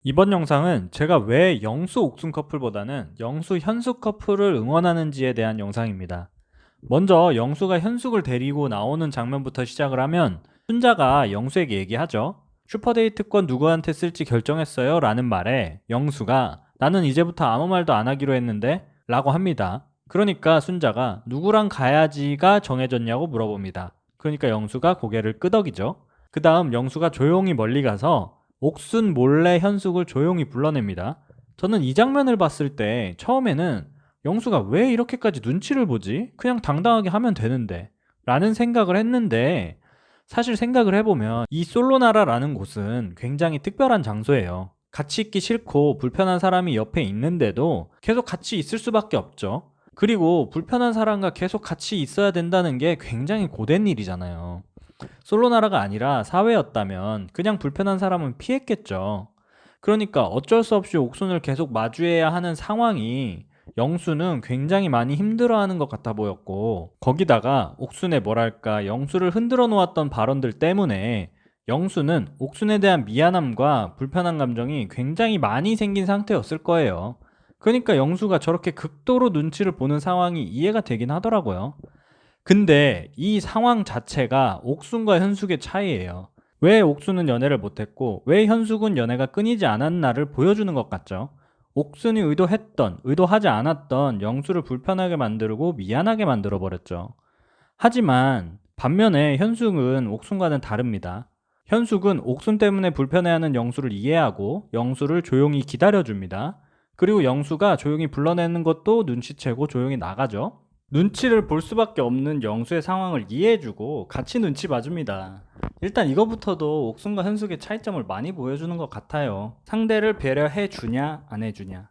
이번 영상은 제가 왜 영수 옥순 커플보다는 영수 현숙 커플을 응원하는지에 대한 영상입니다. 먼저 영수가 현숙을 데리고 나오는 장면부터 시작을 하면 순자가 영수에게 얘기하죠. 슈퍼데이트권 누구한테 쓸지 결정했어요? 라는 말에 영수가 나는 이제부터 아무 말도 안 하기로 했는데? 라고 합니다. 그러니까 순자가 누구랑 가야지가 정해졌냐고 물어봅니다. 그러니까 영수가 고개를 끄덕이죠. 그 다음 영수가 조용히 멀리 가서 옥순 몰래 현숙을 조용히 불러냅니다. 저는 이 장면을 봤을 때 처음에는 영수가 왜 이렇게까지 눈치를 보지? 그냥 당당하게 하면 되는데 라는 생각을 했는데 사실 생각을 해보면 이 솔로나라라는 곳은 굉장히 특별한 장소예요. 같이 있기 싫고 불편한 사람이 옆에 있는데도 계속 같이 있을 수밖에 없죠. 그리고 불편한 사람과 계속 같이 있어야 된다는 게 굉장히 고된 일이잖아요. 솔로나라가 아니라 사회였다면 그냥 불편한 사람은 피했겠죠. 그러니까 어쩔 수 없이 옥순을 계속 마주해야 하는 상황이 영수는 굉장히 많이 힘들어하는 것 같아 보였고, 거기다가 옥순의 뭐랄까 영수를 흔들어 놓았던 발언들 때문에 영수는 옥순에 대한 미안함과 불편한 감정이 굉장히 많이 생긴 상태였을 거예요. 그러니까 영수가 저렇게 극도로 눈치를 보는 상황이 이해가 되긴 하더라고요. 근데 이 상황 자체가 옥순과 현숙의 차이예요. 왜 옥순은 연애를 못했고 왜 현숙은 연애가 끊이지 않았나를 보여주는 것 같죠. 옥순이 의도했던, 의도하지 않았던 영수를 불편하게 만들고 미안하게 만들어 버렸죠. 하지만 반면에 현숙은 옥순과는 다릅니다. 현숙은 옥순 때문에 불편해하는 영수를 이해하고 영수를 조용히 기다려줍니다. 그리고 영수가 조용히 불러내는 것도 눈치채고 조용히 나가죠. 눈치를 볼 수밖에 없는 영수의 상황을 이해해주고 같이 눈치 봐줍니다. 일단 이거부터도 옥순과 현숙의 차이점을 많이 보여주는 것 같아요. 상대를 배려해주냐 안 해주냐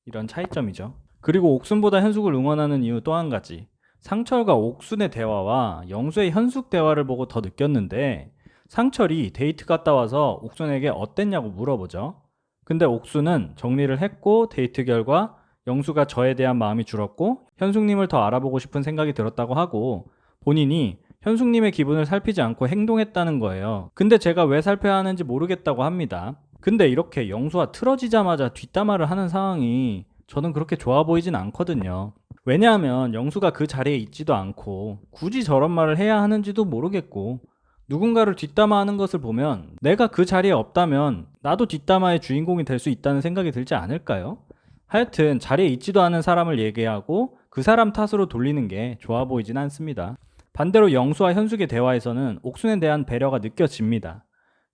이런 차이점이죠. 그리고 옥순보다 현숙을 응원하는 이유 또 한 가지, 상철과 옥순의 대화와 영수의 현숙 대화를 보고 더 느꼈는데, 상철이 데이트 갔다 와서 옥순에게 어땠냐고 물어보죠. 근데 옥순은 정리를 했고 데이트 결과 영수가 저에 대한 마음이 줄었고 현숙님을 더 알아보고 싶은 생각이 들었다고 하고, 본인이 현숙님의 기분을 살피지 않고 행동했다는 거예요. 근데 제가 왜 살펴야 하는지 모르겠다고 합니다. 근데 이렇게 영수와 틀어지자마자 뒷담화를 하는 상황이 저는 그렇게 좋아 보이진 않거든요. 왜냐하면 영수가 그 자리에 있지도 않고 굳이 저런 말을 해야 하는지도 모르겠고, 누군가를 뒷담화하는 것을 보면 내가 그 자리에 없다면 나도 뒷담화의 주인공이 될 수 있다는 생각이 들지 않을까요? 하여튼 자리에 있지도 않은 사람을 얘기하고 그 사람 탓으로 돌리는 게 좋아 보이진 않습니다. 반대로 영수와 현숙의 대화에서는 옥순에 대한 배려가 느껴집니다.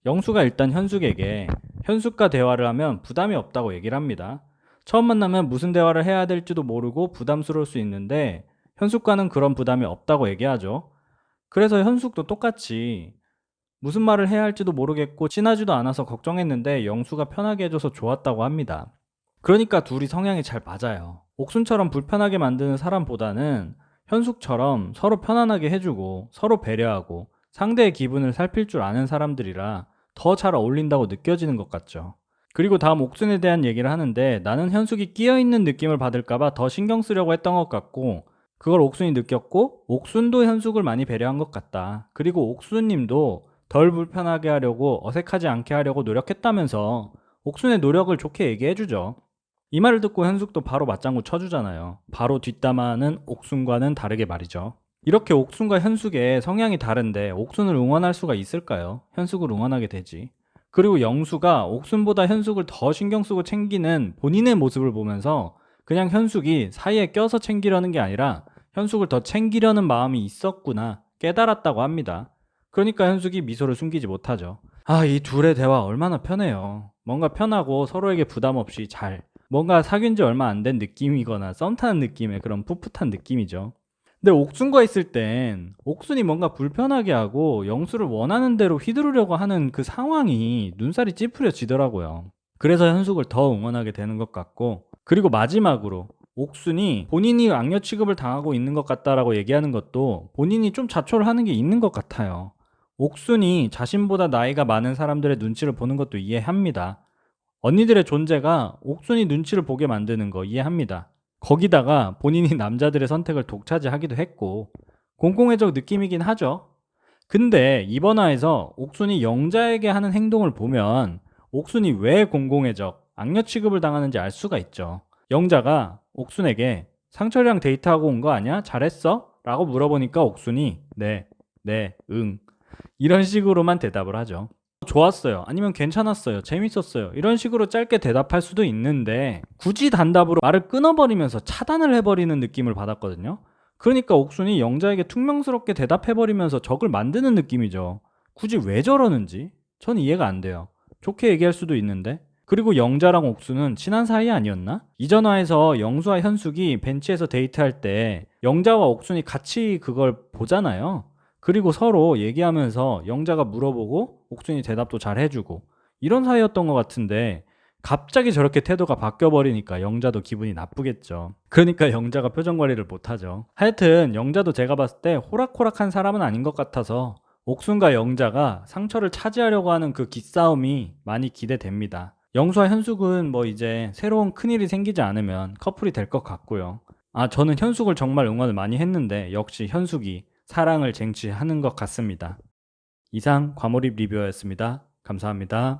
영수가 일단 현숙에게 현숙과 대화를 하면 부담이 없다고 얘기를 합니다. 처음 만나면 무슨 대화를 해야 될지도 모르고 부담스러울 수 있는데 현숙과는 그런 부담이 없다고 얘기하죠. 그래서 현숙도 똑같이 무슨 말을 해야 할지도 모르겠고 친하지도 않아서 걱정했는데 영수가 편하게 해줘서 좋았다고 합니다. 그러니까 둘이 성향이 잘 맞아요. 옥순처럼 불편하게 만드는 사람보다는 현숙처럼 서로 편안하게 해주고 서로 배려하고 상대의 기분을 살필 줄 아는 사람들이라 더 잘 어울린다고 느껴지는 것 같죠. 그리고 다음 옥순에 대한 얘기를 하는데, 나는 현숙이 끼어있는 느낌을 받을까봐 더 신경 쓰려고 했던 것 같고 그걸 옥순이 느꼈고 옥순도 현숙을 많이 배려한 것 같다. 그리고 옥순님도 덜 불편하게 하려고 어색하지 않게 하려고 노력했다면서 옥순의 노력을 좋게 얘기해주죠. 이 말을 듣고 현숙도 바로 맞장구 쳐주잖아요. 바로 뒷담화는 옥순과는 다르게 말이죠. 이렇게 옥순과 현숙의 성향이 다른데 옥순을 응원할 수가 있을까요? 현숙을 응원하게 되지. 그리고 영수가 옥순보다 현숙을 더 신경 쓰고 챙기는 본인의 모습을 보면서 그냥 현숙이 사이에 껴서 챙기려는 게 아니라 현숙을 더 챙기려는 마음이 있었구나 깨달았다고 합니다. 그러니까 현숙이 미소를 숨기지 못하죠. 아, 이 둘의 대화 얼마나 편해요. 뭔가 편하고 서로에게 부담 없이 잘, 뭔가 사귄 지 얼마 안 된 느낌이거나 썸 타는 느낌의 그런 풋풋한 느낌이죠. 근데 옥순과 있을 땐 옥순이 뭔가 불편하게 하고 영수를 원하는 대로 휘두르려고 하는 그 상황이 눈살이 찌푸려지더라고요. 그래서 현숙을 더 응원하게 되는 것 같고, 그리고 마지막으로 옥순이 본인이 악녀 취급을 당하고 있는 것 같다라고 얘기하는 것도 본인이 좀 자초를 하는 게 있는 것 같아요. 옥순이 자신보다 나이가 많은 사람들의 눈치를 보는 것도 이해합니다. 언니들의 존재가 옥순이 눈치를 보게 만드는 거 이해합니다. 거기다가 본인이 남자들의 선택을 독차지하기도 했고 공공의적 느낌이긴 하죠. 근데 이번 화에서 옥순이 영자에게 하는 행동을 보면 옥순이 왜 공공의 적, 악녀 취급을 당하는지 알 수가 있죠. 영자가 옥순에게 상철이랑 데이트하고 온 거 아니야? 잘했어? 라고 물어보니까 옥순이 네, 네, 응. 이런 식으로만 대답을 하죠. 좋았어요. 아니면 괜찮았어요. 재밌었어요. 이런 식으로 짧게 대답할 수도 있는데 굳이 단답으로 말을 끊어버리면서 차단을 해버리는 느낌을 받았거든요. 그러니까 옥순이 영자에게 퉁명스럽게 대답해버리면서 적을 만드는 느낌이죠. 굳이 왜 저러는지 전 이해가 안 돼요. 좋게 얘기할 수도 있는데. 그리고 영자랑 옥수는 친한 사이 아니었나? 이전화에서 영수와 현숙이 벤치에서 데이트할 때 영자와 옥순이 같이 그걸 보잖아요. 그리고 서로 얘기하면서 영자가 물어보고 옥순이 대답도 잘 해주고 이런 사이였던 것 같은데 갑자기 저렇게 태도가 바뀌어버리니까 영자도 기분이 나쁘겠죠. 그러니까 영자가 표정 관리를 못하죠. 하여튼 영자도 제가 봤을 때 호락호락한 사람은 아닌 것 같아서 옥순과 영자가 상처를 차지하려고 하는 그 기싸움이 많이 기대됩니다. 영수와 현숙은 뭐 이제 새로운 큰일이 생기지 않으면 커플이 될 것 같고요. 저는 현숙을 정말 응원을 많이 했는데 역시 현숙이 사랑을 쟁취하는 것 같습니다. 이상 과몰입 리뷰였습니다. 감사합니다.